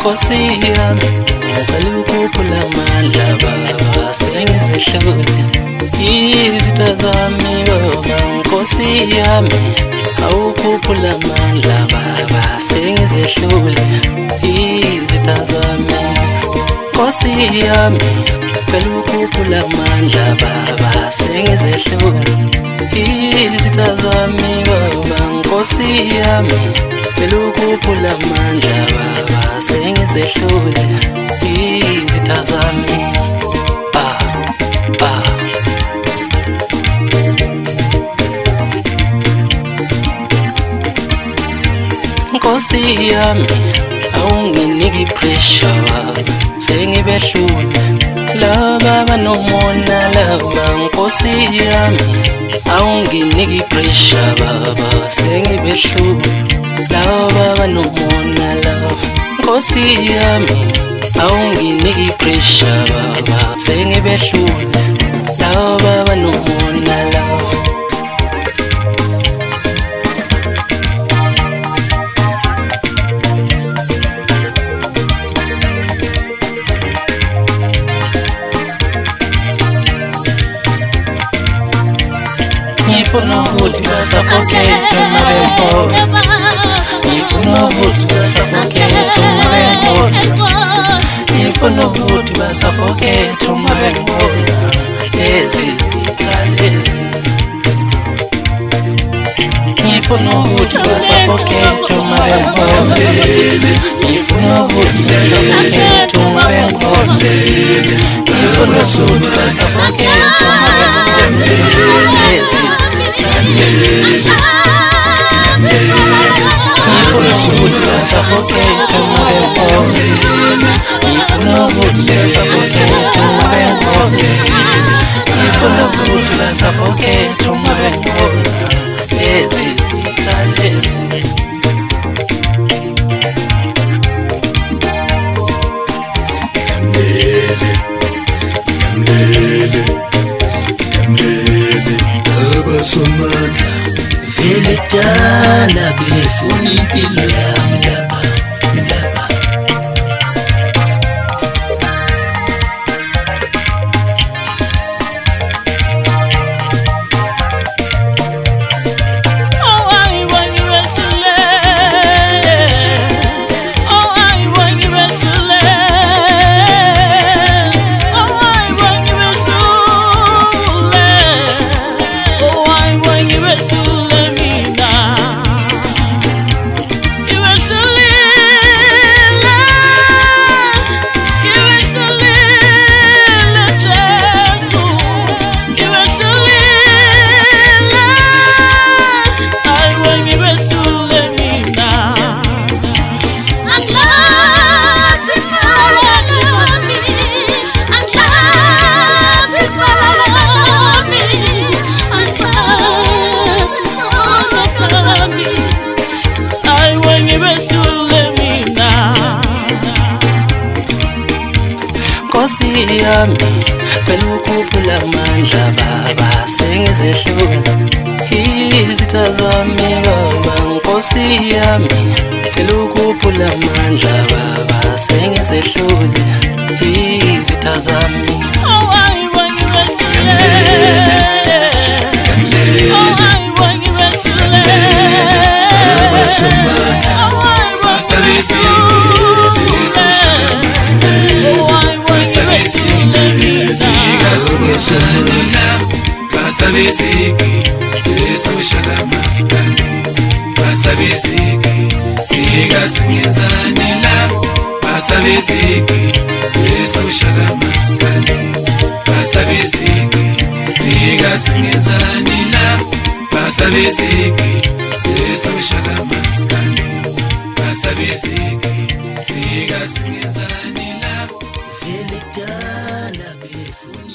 Nkosi yami ngicela ukukhuphula amandla baba sengizehlule izitha zami baba Nkosi yami awukhuphula amandla baba sengizehlule izitha zami Nkosi yami ngicela ukukhuphula amandla baba sengizehlule izitha zami baba Nkosi yami ngicela ukukhuphula amandla baba sengizehlule izitha zami Nkosi yami awunginiki pressure baba sengibehlule laba abanomona laba Nkosi yami awunginiki pressure baba sengibehlule laba abanomona laba Nkosi yami awunginiki pressure baba sengibehlule laba abanomona laba Ngifuna ukuthi basapokethe mabengona Ngifuna ukuthi basapokethe mabengona Ngifuna ukuthi basapokethe mabengona lezi zitha lezi Ngifuna ukuthi basapokethe mabengona Ngifuna ukuthi basapokethe mabengona Ngifuna ukuthi basapokethe mabengona lezi Vele dala befuna impilo yami lapha Nkosi yami ngicela ukukhuphula amandla baba sengizehlule izitha zami baba Nkosi yami ngicela ukukhuphula amandla baba sengizehlule izitha zami Basabesiki sesoshala maskandi Basabesiki singazingenzani la Basabesiki sesoshala maskandi Basabesiki singazingenzani la Basabesiki sesoshala maskandi Basabesiki singazingenzani la Vele dala befuna